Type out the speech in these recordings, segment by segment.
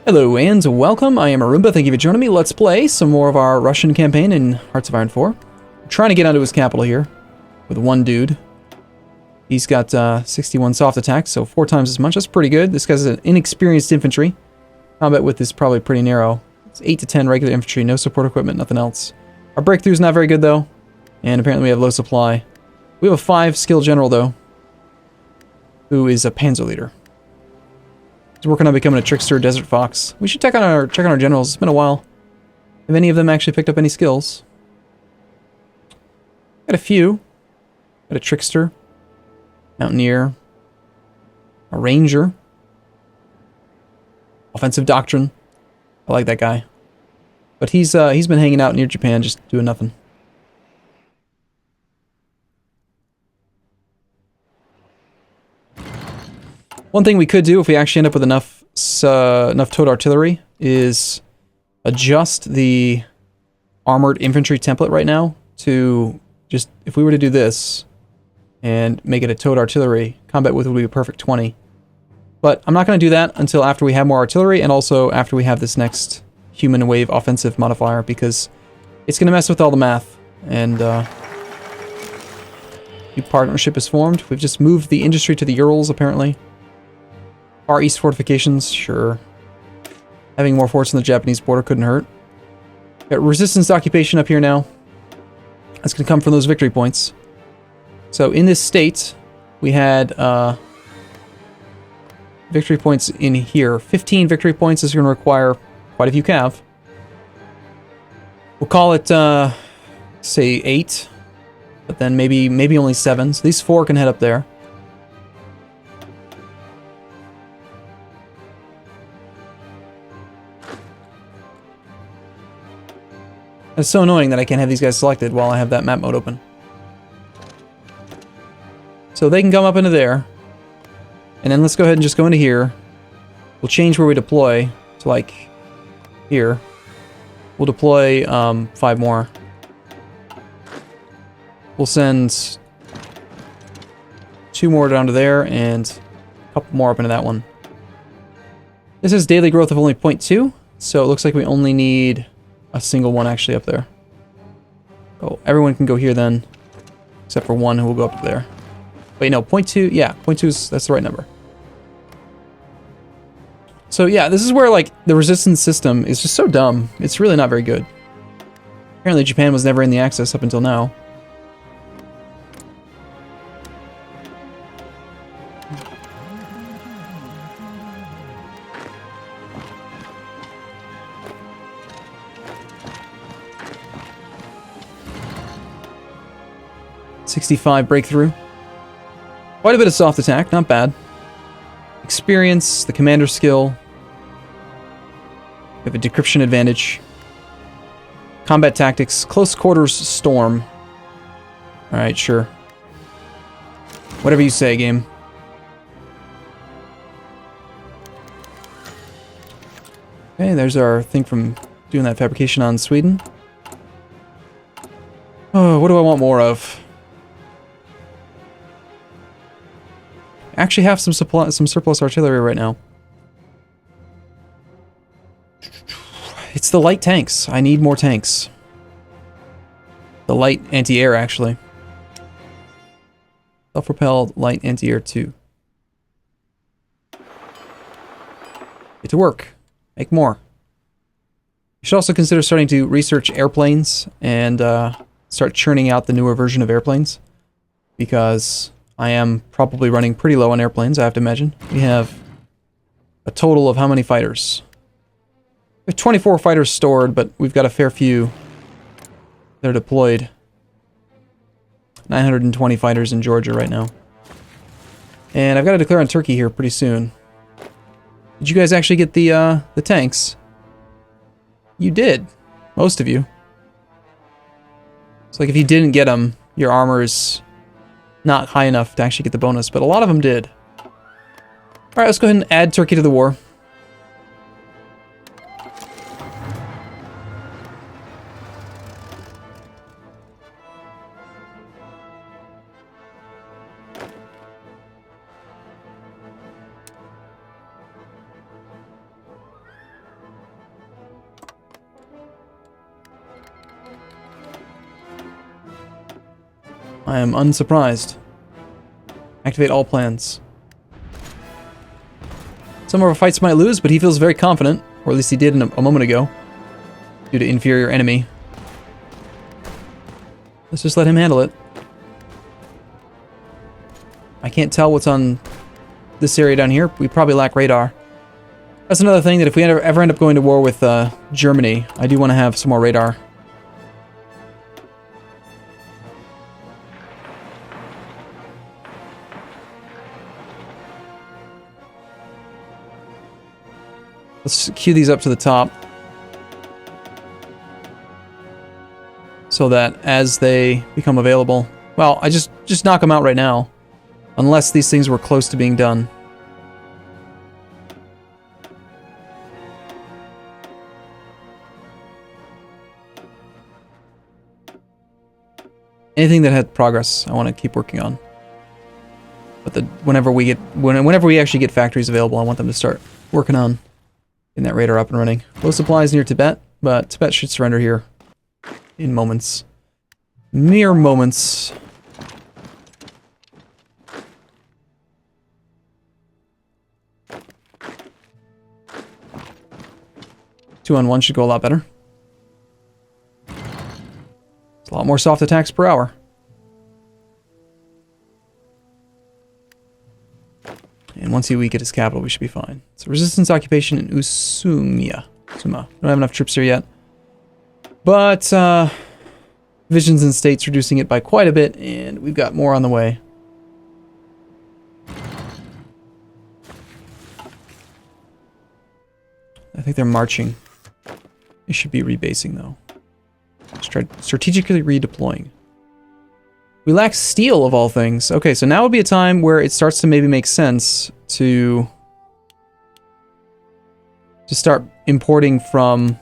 Hello and welcome, I am Arumba, thank you for joining me. Let's play some more of our Russian campaign in Hearts of Iron 4. I'm trying to get onto his capital here with one dude. He's got 61 soft attacks, so 4 times as much. That's pretty good. This guy's an inexperienced infantry. Combat width is probably pretty narrow. It's 8 to 10 regular infantry, no support equipment, nothing else. Our breakthrough's not very good though, and apparently we have low supply. We have a 5 skill general though, who is a panzer leader. He's working on becoming a trickster desert fox. We should check on our generals. It's been a while. Have any of them actually picked up any skills? Got a few. Got a trickster, mountaineer, a ranger, offensive doctrine. I like that guy, but he's been hanging out near Japan, just doing nothing. One thing we could do if we actually end up with enough towed artillery is adjust the armored infantry template right now to just, if we were to do this and make it a towed artillery, combat width would be a perfect 20. But I'm not going to do that until after we have more artillery and also after we have this next human wave offensive modifier, because it's going to mess with all the math. And new partnership is formed. We've just moved the industry to the Urals apparently. Far East fortifications, sure. Having more forts on the Japanese border couldn't hurt. Got resistance to occupation up here now. That's going to come from those victory points. So in this state, we had victory points in here. 15 victory points is going to require quite a few cav. We'll call it, say 8. But then maybe only 7. So these 4 can head up there. It's so annoying that I can't have these guys selected while I have that map mode open. So they can come up into there. And then let's go ahead and just go into here. We'll change where we deploy to like here. We'll deploy 5 more. We'll send 2 more down to there and a couple more up into that one. This is daily growth of only 0.2, so it looks like we only need a single one actually up there. Oh, everyone can go here then, except for one who will go up there. Wait, no, 0.2, yeah, 0.2 is, that's the right number. So yeah, this is where like the resistance system is just so dumb. It's really not very good. Apparently Japan was never in the Axis up until now. .65 breakthrough. Quite a bit of soft attack, not bad. Experience, the commander skill. We have a decryption advantage. Combat tactics, close quarters storm. Alright, sure. Whatever you say, game. Okay, there's our thing from doing that fabrication on Sweden. Oh, what do I want more of? Actually have some surplus artillery right now. It's the light tanks. I need more tanks. The light anti-air, actually. Self-propelled light anti-air 2. Get to work. Make more. You should also consider starting to research airplanes and start churning out the newer version of airplanes, because I am probably running pretty low on airplanes, I have to imagine. We have a total of how many fighters? We have 24 fighters stored, but we've got a fair few that are deployed. 920 fighters in Georgia right now. And I've got to declare on Turkey here pretty soon. Did you guys actually get the tanks? You did. Most of you. It's like if you didn't get them, your armor is not high enough to actually get the bonus, but a lot of them did. Alright, let's go ahead and add Turkey to the war. I am unsurprised. Activate all plans. Some of our fights might lose, but he feels very confident, or at least he did a moment ago, due to inferior enemy. Let's just let him handle it. I can't tell what's on this area down here. We probably lack radar. That's another thing, that if we ever end up going to war with Germany, I do want to have some more radar. Let's queue these up to the top, so that as they become available, well, I just knock them out right now, unless these things were close to being done. Anything that had progress, I want to keep working on. But whenever we actually get factories available, I want them to start working on getting that radar up and running. Low supplies near Tibet, but Tibet should surrender here in moments. Mere moments. Two on one should go a lot better. It's a lot more soft attacks per hour. And once we get his capital, we should be fine. So resistance occupation in Usumia. Don't have enough troops here yet. But divisions and states reducing it by quite a bit, and we've got more on the way. I think they're marching. They should be rebasing though. Strategically redeploying. We lack steel, of all things. Okay, so now would be a time where it starts to maybe make sense to start importing from...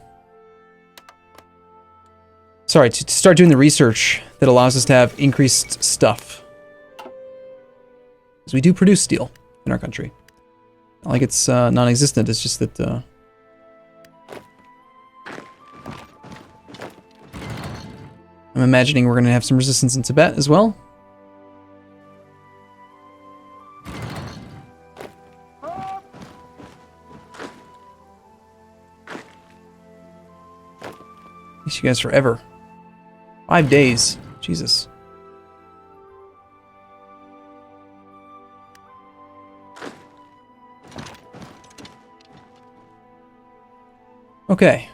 Sorry, to start doing the research that allows us to have increased stuff. Because we do produce steel in our country. Not like it's non-existent, it's just that... I'm imagining we're going to have some resistance in Tibet as well. These you guys forever. 5 days. Jesus. Okay.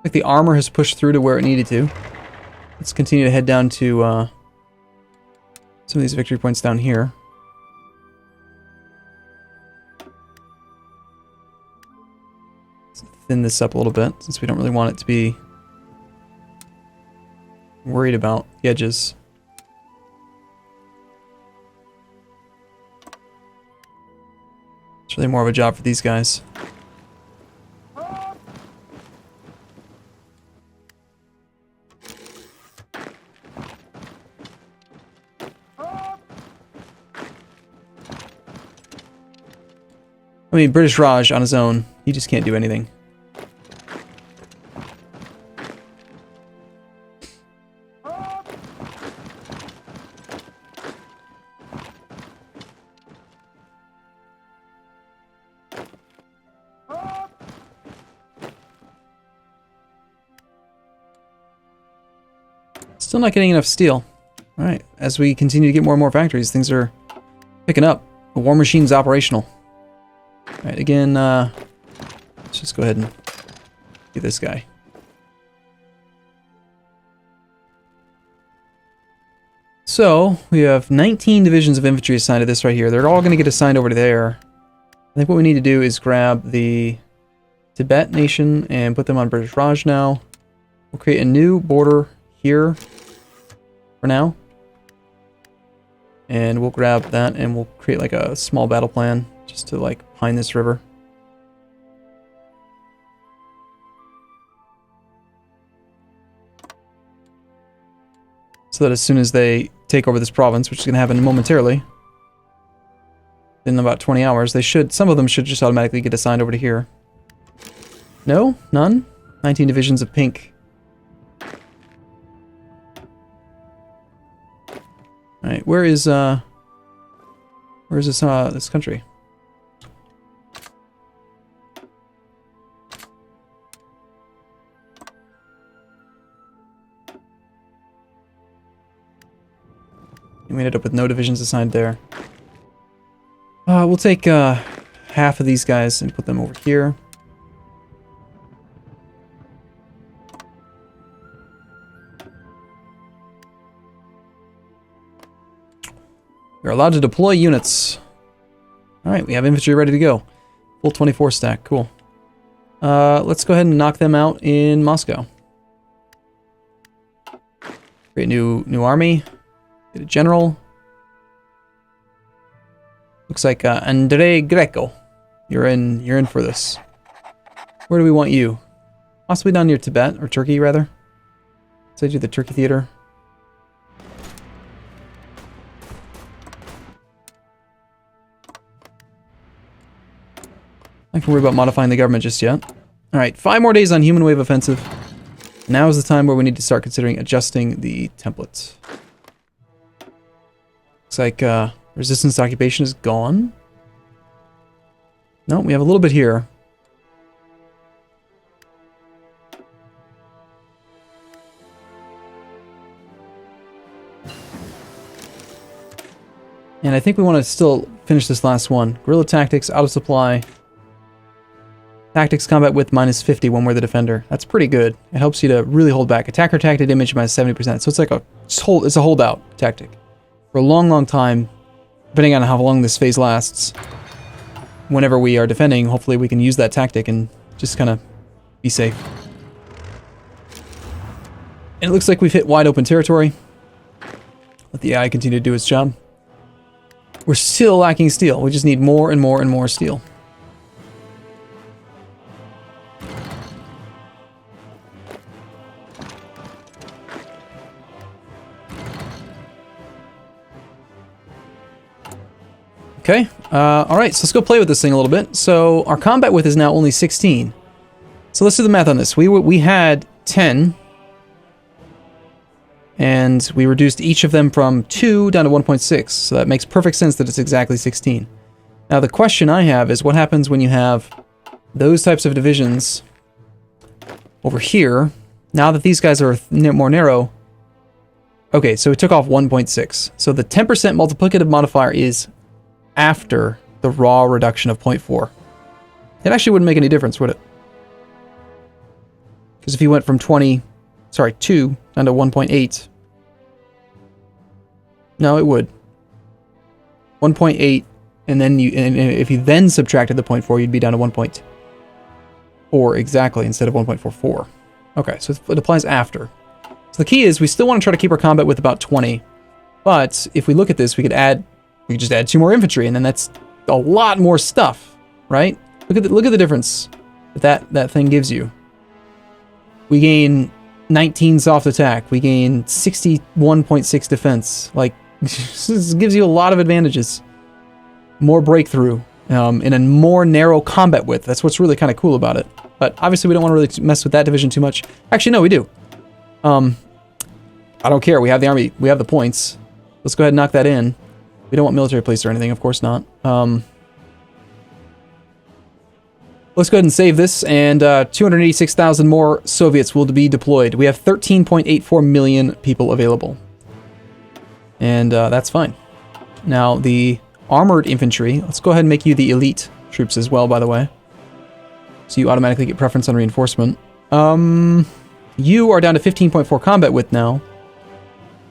Like the armor has pushed through to where it needed to. Let's continue to head down to some of these victory points down here. Let's thin this up a little bit, since we don't really want it to be worried about the edges. It's really more of a job for these guys. I mean, British Raj on his own, he just can't do anything. Still not getting enough steel. Alright, as we continue to get more and more factories, things are picking up. The war machine's operational. Alright, again, let's just go ahead and get this guy. So, we have 19 divisions of infantry assigned to this right here. They're all going to get assigned over to there. I think what we need to do is grab the Tibet nation and put them on British Raj now. We'll create a new border here for now. And we'll grab that and we'll create like a small battle plan just to like pine this river. So that as soon as they take over this province, which is going to happen momentarily, in about 20 hours, they should, some of them should just automatically get assigned over to here. No? None? 19 divisions of pink. where is this country? We ended up with no divisions assigned there. We'll take half of these guys and put them over here. You're allowed to deploy units. Alright, we have infantry ready to go. Full 24 stack, cool. Let's go ahead and knock them out in Moscow. Create new army. Get a general. Looks like Andre Greco. You're in for this. Where do we want you? Possibly down near Tibet, or Turkey rather. Let's do the Turkey theater. I can worry about modifying the government just yet. Alright, 5 more days on human wave offensive. Now is the time where we need to start considering adjusting the template. Looks like resistance to occupation is gone. No, we have a little bit here. And I think we want to still finish this last one. Guerrilla tactics, out of supply. Tactics combat width minus 50 when we're the defender. That's pretty good. It helps you to really hold back. Attacker tactic damage minus 70%. So it's like it's a holdout tactic. For a long, long time, depending on how long this phase lasts, whenever we are defending, hopefully we can use that tactic and just kind of be safe. And it looks like we've hit wide open territory. Let the AI continue to do its job. We're still lacking steel. We just need more and more and more steel. Okay, alright, so let's go play with this thing a little bit. So, our combat width is now only 16. So let's do the math on this. We had 10. And we reduced each of them from 2 down to 1.6. So that makes perfect sense that it's exactly 16. Now the question I have is what happens when you have those types of divisions over here. Now that these guys are more narrow. Okay, so we took off 1.6. So the 10% multiplicative modifier is after the raw reduction of 0.4. It actually wouldn't make any difference, would it? Because if you went from 2 down to 1.8. No, it would. 1.8, and then if you then subtracted the 0.4, you'd be down to 1.4 exactly instead of 1.44. Okay, so it applies after. So the key is we still want to try to keep our combat with about 20. But if we look at this, we could just add 2 more infantry, and then that's a lot more stuff, right? Look at the difference that thing gives you. We gain 19 soft attack. We gain 61.6 defense. Like, this gives you a lot of advantages. More breakthrough in a more narrow combat width. That's what's really kind of cool about it. But obviously, we don't want to really mess with that division too much. Actually, no, we do. I don't care. We have the army. We have the points. Let's go ahead and knock that in. We don't want military police or anything, of course not. Let's go ahead and save this, and 286,000 more Soviets will be deployed. We have 13.84 million people available. And that's fine. Now, the armored infantry, let's go ahead and make you the elite troops as well, by the way. So you automatically get preference on reinforcement. You are down to 15.4 combat width now,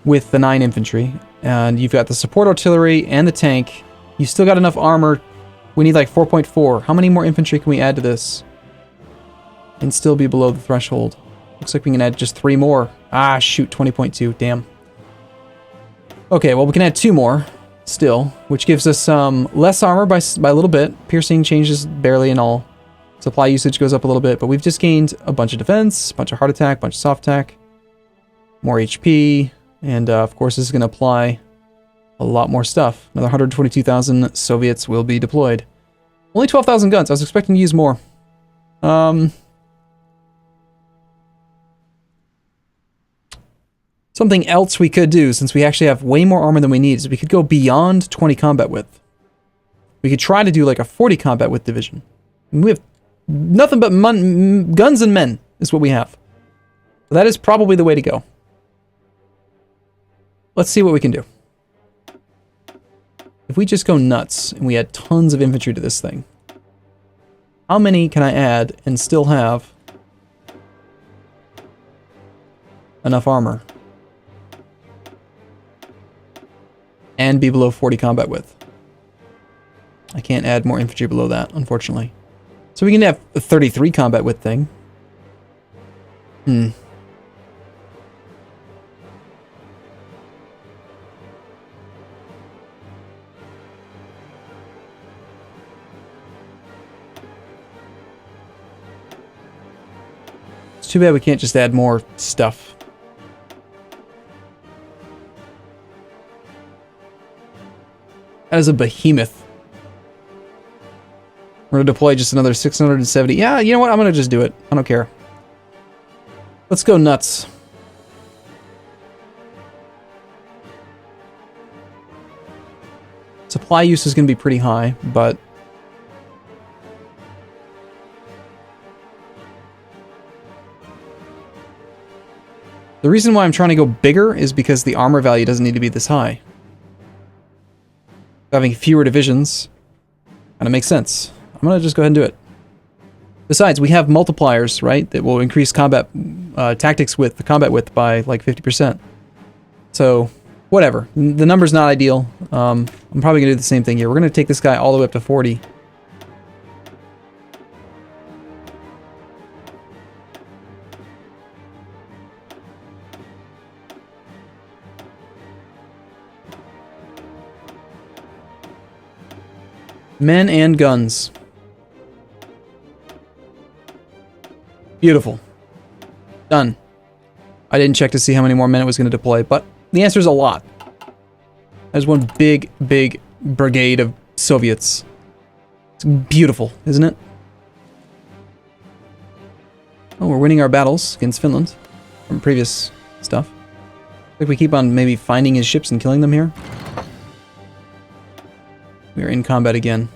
with the 9 infantry. And you've got the support artillery and the tank. You've still got enough armor. We need like 4.4. How many more infantry can we add to this? And still be below the threshold. Looks like we can add just 3 more. Ah, shoot, 20.2. Damn. Okay, well, we can add 2 more still, which gives us less armor by a little bit. Piercing changes barely and all. Supply usage goes up a little bit, but we've just gained a bunch of defense, a bunch of hard attack, a bunch of soft attack, more HP. And, of course, this is going to apply a lot more stuff. Another 122,000 Soviets will be deployed. Only 12,000 guns. I was expecting to use more. Something else we could do, since we actually have way more armor than we need, is we could go beyond 20 combat width. We could try to do like a 40 combat width division. And we have nothing but guns and men is what we have. So that is probably the way to go. Let's see what we can do. If we just go nuts and we add tons of infantry to this thing, how many can I add and still have enough armor? And be below 40 combat width. I can't add more infantry below that, unfortunately. So we can have a 33 combat width thing. It's too bad we can't just add more stuff. That is a behemoth. We're going to deploy just another 670. Yeah, you know what? I'm going to just do it. I don't care. Let's go nuts. Supply use is going to be pretty high, but... the reason why I'm trying to go bigger is because the armor value doesn't need to be this high. Having fewer divisions kind of makes sense. I'm going to just go ahead and do it. Besides, we have multipliers, right, that will increase combat tactics with the combat width by like 50%. So, whatever. The number's not ideal. I'm probably going to do the same thing here. We're going to take this guy all the way up to 40. Men and guns. Beautiful. Done. I didn't check to see how many more men it was going to deploy, but the answer is a lot. There's one big, big brigade of Soviets. It's beautiful, isn't it? Oh, we're winning our battles against Finland from previous stuff. If we keep on maybe finding his ships and killing them here. We are in combat again.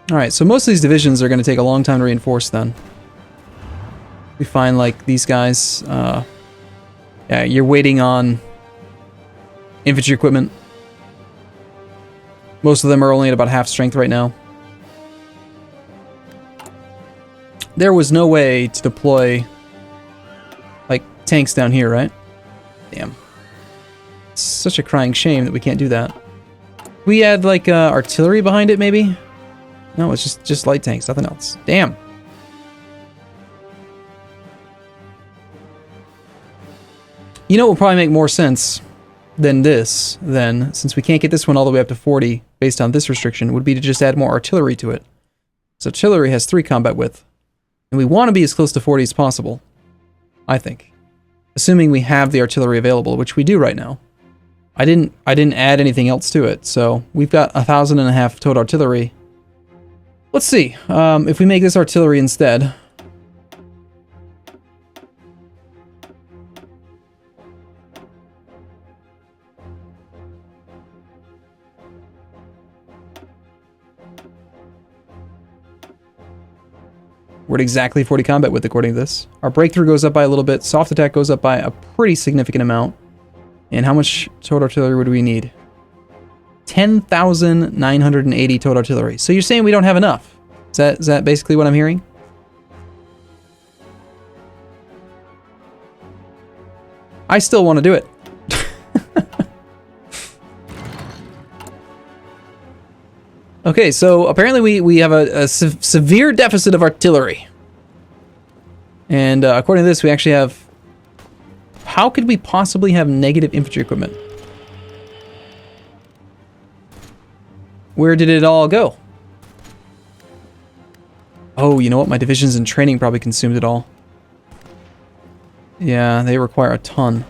Alright, so most of these divisions are going to take a long time to reinforce then. We find, like, these guys... yeah, you're waiting on infantry equipment. Most of them are only at about half strength right now. There was no way to deploy, like, tanks down here, right? Damn. It's such a crying shame that we can't do that. We had, like, artillery behind it, maybe? No, it's just light tanks, nothing else. Damn. You know what will probably make more sense than this, then, since we can't get this one all the way up to 40 based on this restriction, would be to just add more artillery to it. So artillery has 3 combat width. And we want to be as close to 40 as possible, I think. Assuming we have the artillery available, which we do right now. I didn't add anything else to it, so we've got 1,500 total artillery. Let's see, if we make this artillery instead. We're at exactly 40 combat width according to this. Our breakthrough goes up by a little bit, soft attack goes up by a pretty significant amount. And how much total artillery would we need? 10,980 total artillery. So you're saying we don't have enough? Is that basically what I'm hearing? I still want to do it. Okay, so apparently we have a severe deficit of artillery. And according to this, we actually have... How could we possibly have negative infantry equipment? Where did it all go? Oh, you know what? My divisions in training probably consumed it all. Yeah, they require a ton.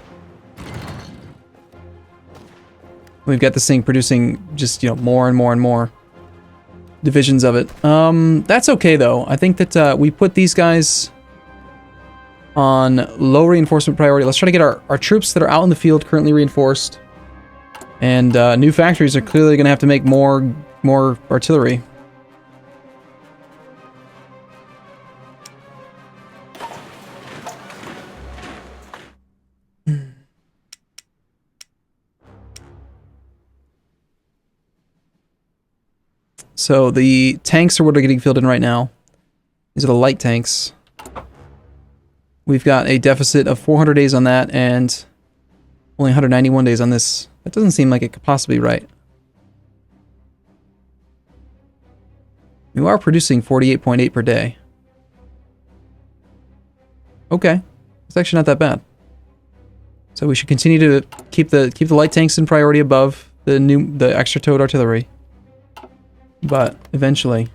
We've got this thing producing just, you know, more and more and more divisions of it. That's okay, though. I think that we put these guys on low reinforcement priority. Let's try to get our troops that are out in the field currently reinforced. And new factories are clearly going to have to make more artillery. So the tanks are what are getting filled in right now. These are the light tanks. We've got a deficit of 400 days on that and only 191 days on this. That doesn't seem like it could possibly be right. We are producing 48.8 per day. Okay. It's actually not that bad. So we should continue to keep the light tanks in priority above the extra towed artillery. But eventually.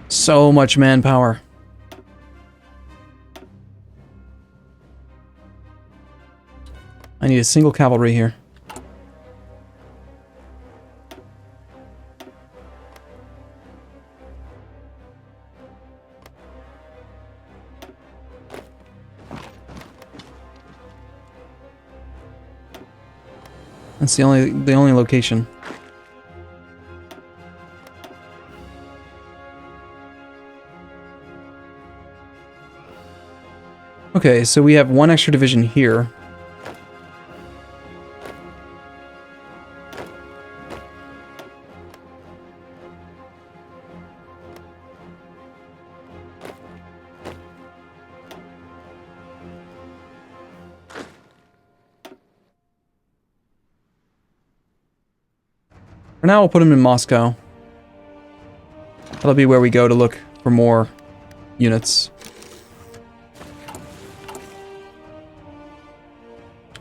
So much manpower. I need a single cavalry here. That's the only location. Okay, so we have one extra division here. For now, we'll put him in Moscow. That'll be where we go to look for more units.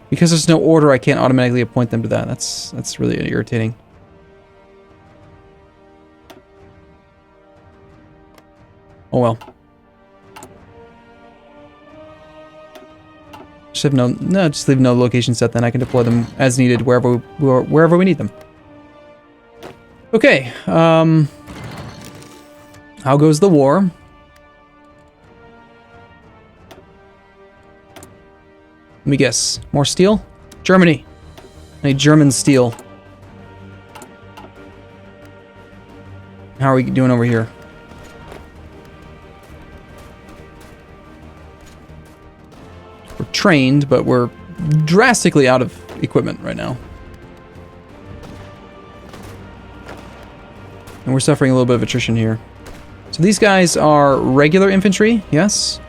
Because there's no order, I can't automatically appoint them to that. That's really irritating. Oh well. Just leave no location set, then I can deploy them as needed wherever we need them. Okay, how goes the war? Let me guess. More steel? Germany. I need German steel. How are we doing over here? We're trained, but we're drastically out of equipment right now. And we're suffering a little bit of attrition here. So these guys are regular infantry, yes.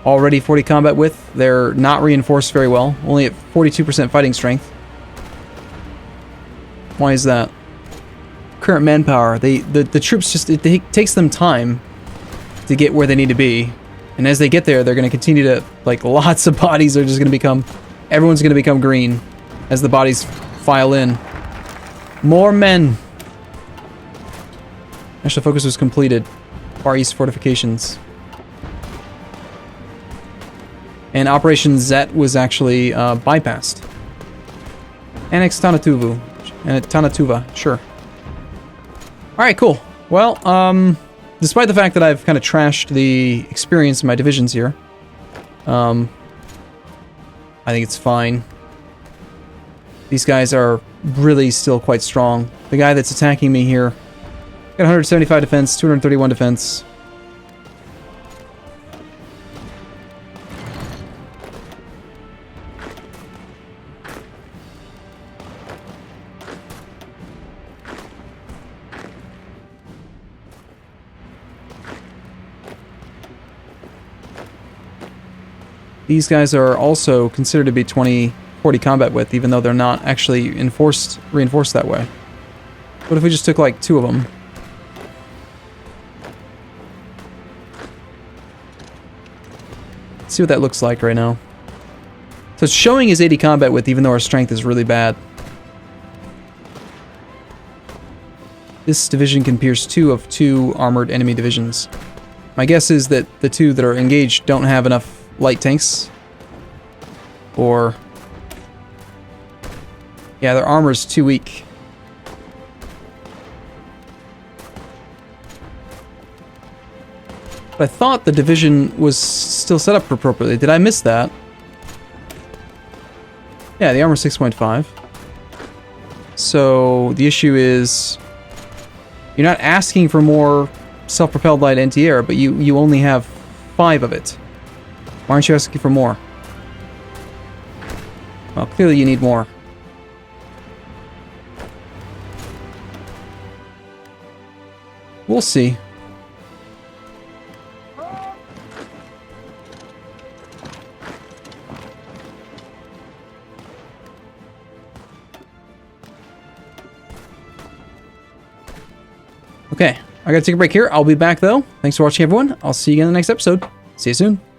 Already 40 combat width. They're not reinforced very well. Only at 42% fighting strength. Why is that? Current manpower. The troops just... It takes them time to get where they need to be. And as they get there, they're going to continue to... Like, lots of bodies are just going to become... Everyone's going to become green as the bodies file in. More men! National focus was completed. Far East fortifications. And Operation Zet was actually bypassed. Annex Tanatuva, sure. Alright, cool. Well, despite the fact that I've kind of trashed the experience in my divisions here, I think it's fine. These guys are really still quite strong. The guy that's attacking me here got 175 defense, 231 defense. These guys are also considered to be 40 combat width, even though they're not actually reinforced that way. What if we just took like 2 of them? See what that looks like right now. So it's showing as 80 combat width, even though our strength is really bad. This division can pierce 2 of 2 armored enemy divisions. My guess is that the 2 that are engaged don't have enough light tanks. Or... yeah, their armor's too weak. But I thought the division was still set up appropriately. Did I miss that? Yeah, the armor 6.5. So the issue is you're not asking for more self-propelled light anti-air, but you only have 5 of it. Why aren't you asking for more? Well, clearly you need more. We'll see. Okay, I gotta take a break here. I'll be back though. Thanks for watching, everyone. I'll see you again in the next episode. See you soon.